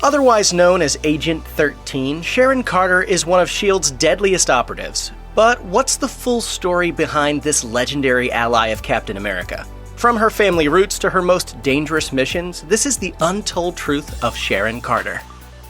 Otherwise known as Agent 13, Sharon Carter is one of S.H.I.E.L.D's deadliest operatives. But what's the full story behind this legendary ally of Captain America? From her family roots to her most dangerous missions, this is the untold truth of Sharon Carter.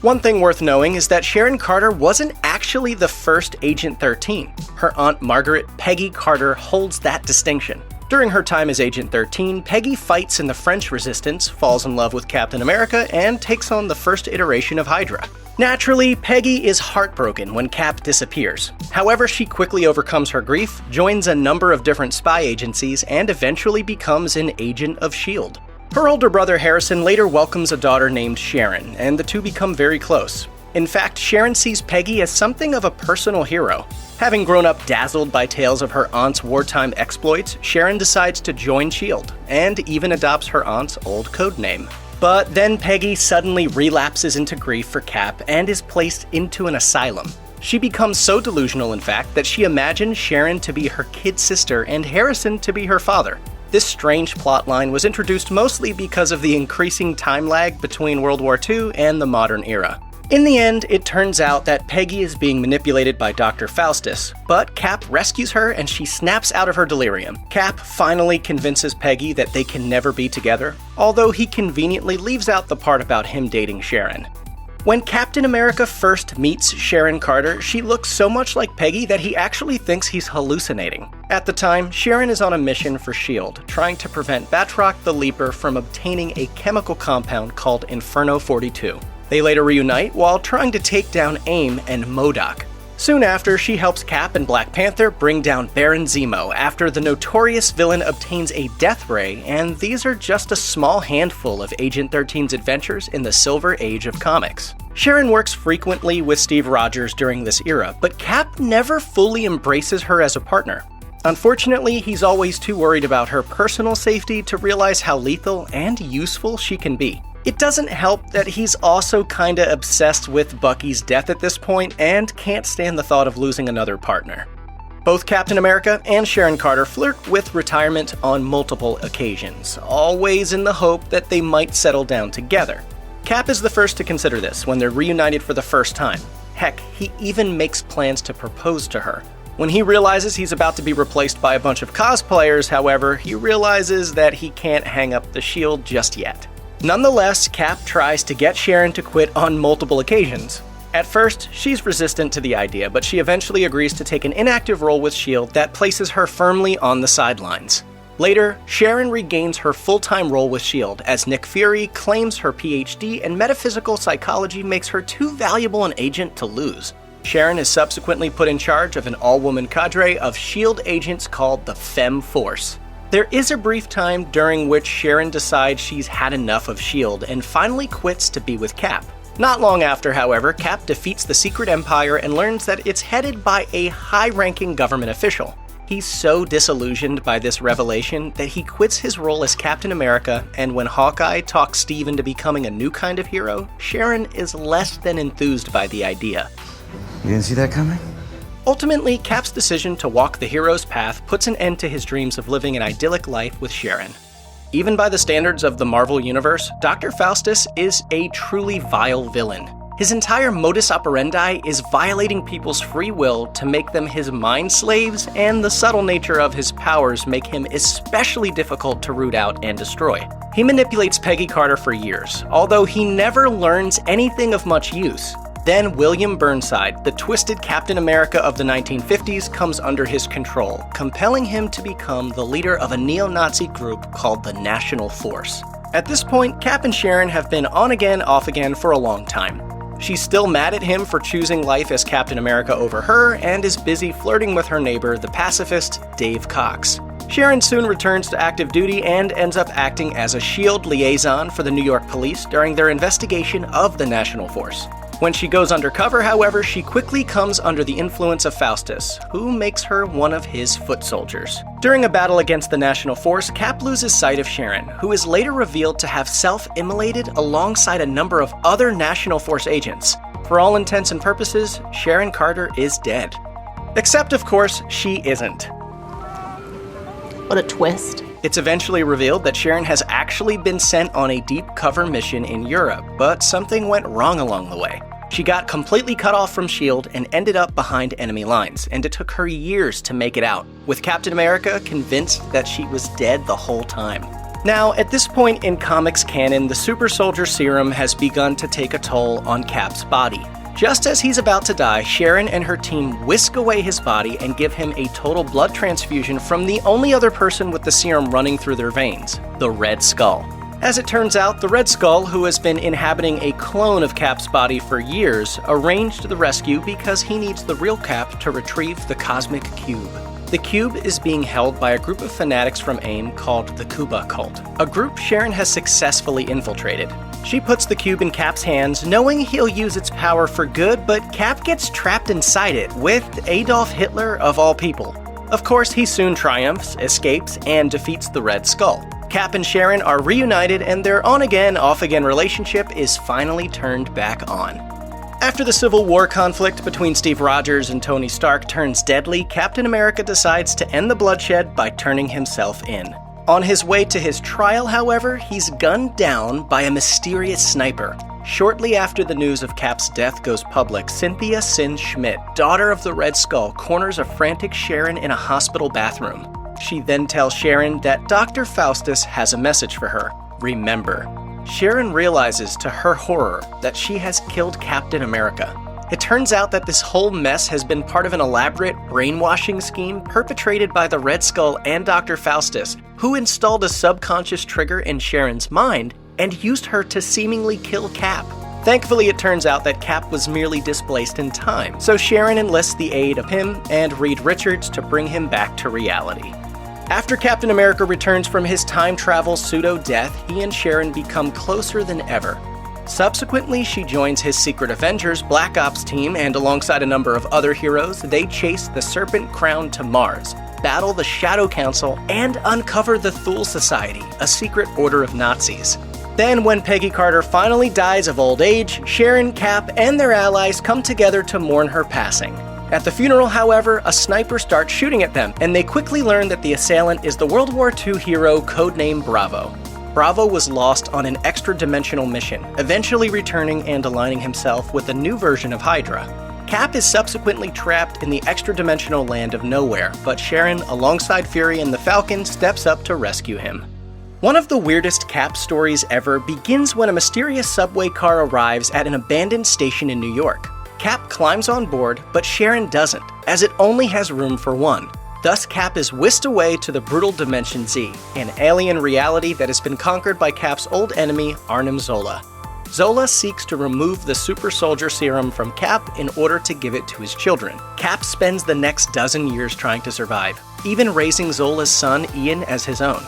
One thing worth knowing is that Sharon Carter wasn't actually the first Agent 13. Her aunt Margaret, Peggy Carter, holds that distinction. During her time as Agent 13, Peggy fights in the French Resistance, falls in love with Captain America, and takes on the first iteration of Hydra. Naturally, Peggy is heartbroken when Cap disappears. However, she quickly overcomes her grief, joins a number of different spy agencies, and eventually becomes an agent of S.H.I.E.L.D. Her older brother Harrison later welcomes a daughter named Sharon, and the two become very close. In fact, Sharon sees Peggy as something of a personal hero. Having grown up dazzled by tales of her aunt's wartime exploits, Sharon decides to join S.H.I.E.L.D. and even adopts her aunt's old code name. But then Peggy suddenly relapses into grief for Cap and is placed into an asylum. She becomes so delusional, in fact, that she imagines Sharon to be her kid sister and Harrison to be her father. This strange plotline was introduced mostly because of the increasing time lag between World War II and the modern era. In the end, it turns out that Peggy is being manipulated by Dr. Faustus, but Cap rescues her and she snaps out of her delirium. Cap finally convinces Peggy that they can never be together, although he conveniently leaves out the part about him dating Sharon. When Captain America first meets Sharon Carter, she looks so much like Peggy that he actually thinks he's hallucinating. At the time, Sharon is on a mission for S.H.I.E.L.D., trying to prevent Batroc the Leaper from obtaining a chemical compound called Inferno 42. They later reunite while trying to take down AIM and MODOK. Soon after, she helps Cap and Black Panther bring down Baron Zemo after the notorious villain obtains a death ray, and these are just a small handful of Agent 13's adventures in the Silver Age of comics. Sharon works frequently with Steve Rogers during this era, but Cap never fully embraces her as a partner. Unfortunately, he's always too worried about her personal safety to realize how lethal and useful she can be. It doesn't help that he's also kinda obsessed with Bucky's death at this point and can't stand the thought of losing another partner. Both Captain America and Sharon Carter flirt with retirement on multiple occasions, always in the hope that they might settle down together. Cap is the first to consider this when they're reunited for the first time. Heck, he even makes plans to propose to her. When he realizes he's about to be replaced by a bunch of cosplayers, however, he realizes that he can't hang up the shield just yet. Nonetheless, Cap tries to get Sharon to quit on multiple occasions. At first, she's resistant to the idea, but she eventually agrees to take an inactive role with S.H.I.E.L.D. that places her firmly on the sidelines. Later, Sharon regains her full-time role with S.H.I.E.L.D. as Nick Fury claims her PhD and metaphysical psychology makes her too valuable an agent to lose. Sharon is subsequently put in charge of an all-woman cadre of S.H.I.E.L.D. agents called the Femme Force. There is a brief time during which Sharon decides she's had enough of S.H.I.E.L.D. and finally quits to be with Cap. Not long after, however, Cap defeats the Secret Empire and learns that it's headed by a high-ranking government official. He's so disillusioned by this revelation that he quits his role as Captain America, and when Hawkeye talks Steve into becoming a new kind of hero, Sharon is less than enthused by the idea. You didn't see that coming? Ultimately, Cap's decision to walk the hero's path puts an end to his dreams of living an idyllic life with Sharon. Even by the standards of the Marvel Universe, Dr. Faustus is a truly vile villain. His entire modus operandi is violating people's free will to make them his mind slaves, and the subtle nature of his powers make him especially difficult to root out and destroy. He manipulates Peggy Carter for years, although he never learns anything of much use. Then William Burnside, the twisted Captain America of the 1950s, comes under his control, compelling him to become the leader of a neo-Nazi group called the National Force. At this point, Cap and Sharon have been on again, off again for a long time. She's still mad at him for choosing life as Captain America over her, and is busy flirting with her neighbor, the pacifist Dave Cox. Sharon soon returns to active duty and ends up acting as a S.H.I.E.L.D. liaison for the New York police during their investigation of the National Force. When she goes undercover, however, she quickly comes under the influence of Faustus, who makes her one of his foot soldiers. During a battle against the National Force, Cap loses sight of Sharon, who is later revealed to have self-immolated alongside a number of other National Force agents. For all intents and purposes, Sharon Carter is dead. Except, of course, she isn't. What a twist. It's eventually revealed that Sharon has actually been sent on a deep cover mission in Europe, but something went wrong along the way. She got completely cut off from S.H.I.E.L.D. and ended up behind enemy lines, and it took her years to make it out, with Captain America convinced that she was dead the whole time. Now, at this point in comics canon, the super soldier serum has begun to take a toll on Cap's body. Just as he's about to die, Sharon and her team whisk away his body and give him a total blood transfusion from the only other person with the serum running through their veins, the Red Skull. As it turns out, the Red Skull, who has been inhabiting a clone of Cap's body for years, arranged the rescue because he needs the real Cap to retrieve the Cosmic Cube. The cube is being held by a group of fanatics from AIM called the Kuba Cult, a group Sharon has successfully infiltrated. She puts the cube in Cap's hands, knowing he'll use its power for good, but Cap gets trapped inside it, with Adolf Hitler of all people. Of course, he soon triumphs, escapes, and defeats the Red Skull. Cap and Sharon are reunited, and their on-again, off-again relationship is finally turned back on. After the Civil War conflict between Steve Rogers and Tony Stark turns deadly, Captain America decides to end the bloodshed by turning himself in. On his way to his trial, however, he's gunned down by a mysterious sniper. Shortly after the news of Cap's death goes public, Cynthia Sin Schmidt, daughter of the Red Skull, corners a frantic Sharon in a hospital bathroom. She then tells Sharon that Dr. Faustus has a message for her. Remember. Sharon realizes to her horror that she has killed Captain America. It turns out that this whole mess has been part of an elaborate brainwashing scheme perpetrated by the Red Skull and Dr. Faustus, who installed a subconscious trigger in Sharon's mind and used her to seemingly kill Cap. Thankfully, it turns out that Cap was merely displaced in time, so Sharon enlists the aid of him and Reed Richards to bring him back to reality. After Captain America returns from his time travel pseudo-death, he and Sharon become closer than ever. Subsequently, she joins his secret Avengers Black Ops team, and alongside a number of other heroes, they chase the Serpent Crown to Mars, battle the Shadow Council, and uncover the Thule Society, a secret order of Nazis. Then, when Peggy Carter finally dies of old age, Sharon, Cap, and their allies come together to mourn her passing. At the funeral, however, a sniper starts shooting at them, and they quickly learn that the assailant is the World War II hero codenamed Bravo. Bravo was lost on an extra-dimensional mission, eventually returning and aligning himself with a new version of Hydra. Cap is subsequently trapped in the extra-dimensional land of nowhere, but Sharon, alongside Fury and the Falcon, steps up to rescue him. One of the weirdest Cap stories ever begins when a mysterious subway car arrives at an abandoned station in New York. Cap climbs on board, but Sharon doesn't, as it only has room for one. Thus, Cap is whisked away to the brutal Dimension Z, an alien reality that has been conquered by Cap's old enemy, Arnim Zola. Zola seeks to remove the super soldier serum from Cap in order to give it to his children. Cap spends the next dozen years trying to survive, even raising Zola's son, Ian, as his own.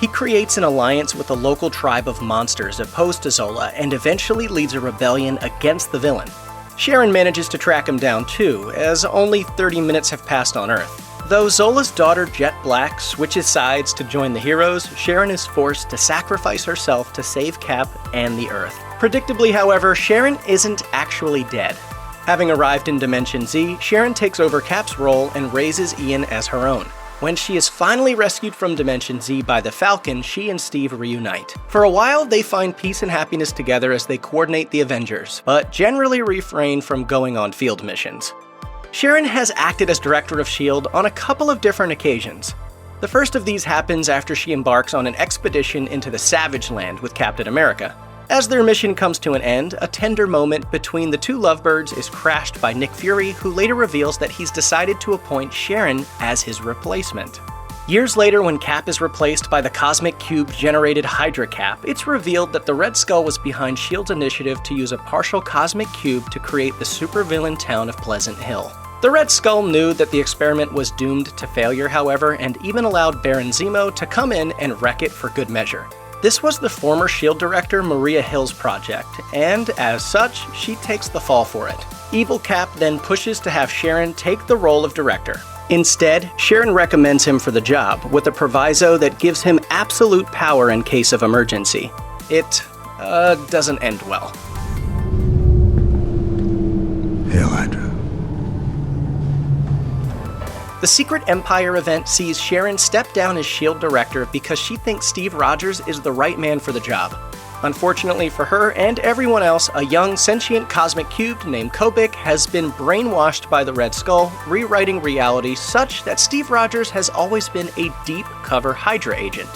He creates an alliance with a local tribe of monsters opposed to Zola and eventually leads a rebellion against the villain. Sharon manages to track him down too, as only 30 minutes have passed on Earth. Though Zola's daughter Jet Black switches sides to join the heroes, Sharon is forced to sacrifice herself to save Cap and the Earth. Predictably, however, Sharon isn't actually dead. Having arrived in Dimension Z, Sharon takes over Cap's role and raises Ian as her own. When she is finally rescued from Dimension Z by the Falcon, she and Steve reunite. For a while, they find peace and happiness together as they coordinate the Avengers, but generally refrain from going on field missions. Sharon has acted as director of S.H.I.E.L.D. on a couple of different occasions. The first of these happens after she embarks on an expedition into the Savage Land with Captain America. As their mission comes to an end, a tender moment between the two lovebirds is crashed by Nick Fury, who later reveals that he's decided to appoint Sharon as his replacement. Years later, when Cap is replaced by the Cosmic Cube-generated Hydra Cap, it's revealed that the Red Skull was behind S.H.I.E.L.D.'s initiative to use a partial Cosmic Cube to create the supervillain town of Pleasant Hill. The Red Skull knew that the experiment was doomed to failure, however, and even allowed Baron Zemo to come in and wreck it for good measure. This was the former S.H.I.E.L.D. director Maria Hill's project, and as such, she takes the fall for it. Evil Cap then pushes to have Sharon take the role of director. Instead, Sharon recommends him for the job, with a proviso that gives him absolute power in case of emergency. It, doesn't end well. Hail Hydra. The Secret Empire event sees Sharon step down as S.H.I.E.L.D. director because she thinks Steve Rogers is the right man for the job. Unfortunately for her and everyone else, a young sentient cosmic cube named Kobik has been brainwashed by the Red Skull, rewriting reality such that Steve Rogers has always been a deep cover Hydra agent.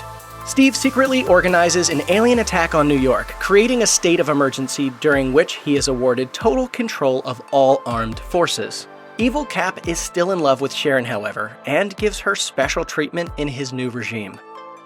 Steve secretly organizes an alien attack on New York, creating a state of emergency during which he is awarded total control of all armed forces. Evil Cap is still in love with Sharon, however, and gives her special treatment in his new regime.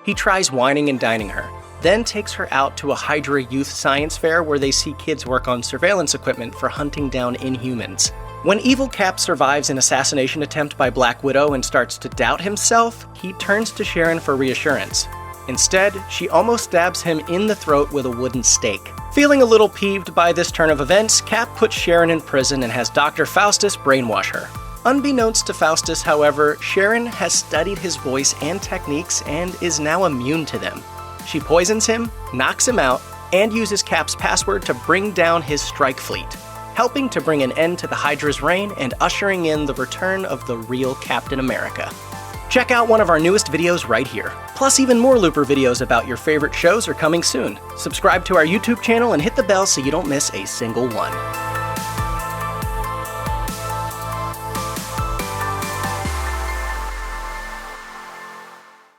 He tries wining and dining her, then takes her out to a Hydra youth science fair where they see kids work on surveillance equipment for hunting down Inhumans. When Evil Cap survives an assassination attempt by Black Widow and starts to doubt himself, he turns to Sharon for reassurance. Instead, she almost stabs him in the throat with a wooden stake. Feeling a little peeved by this turn of events, Cap puts Sharon in prison and has Dr. Faustus brainwash her. Unbeknownst to Faustus, however, Sharon has studied his voice and techniques and is now immune to them. She poisons him, knocks him out, and uses Cap's password to bring down his strike fleet, helping to bring an end to the Hydra's reign and ushering in the return of the real Captain America. Check out one of our newest videos right here. Plus, even more Looper videos about your favorite shows are coming soon. Subscribe to our YouTube channel and hit the bell so you don't miss a single one.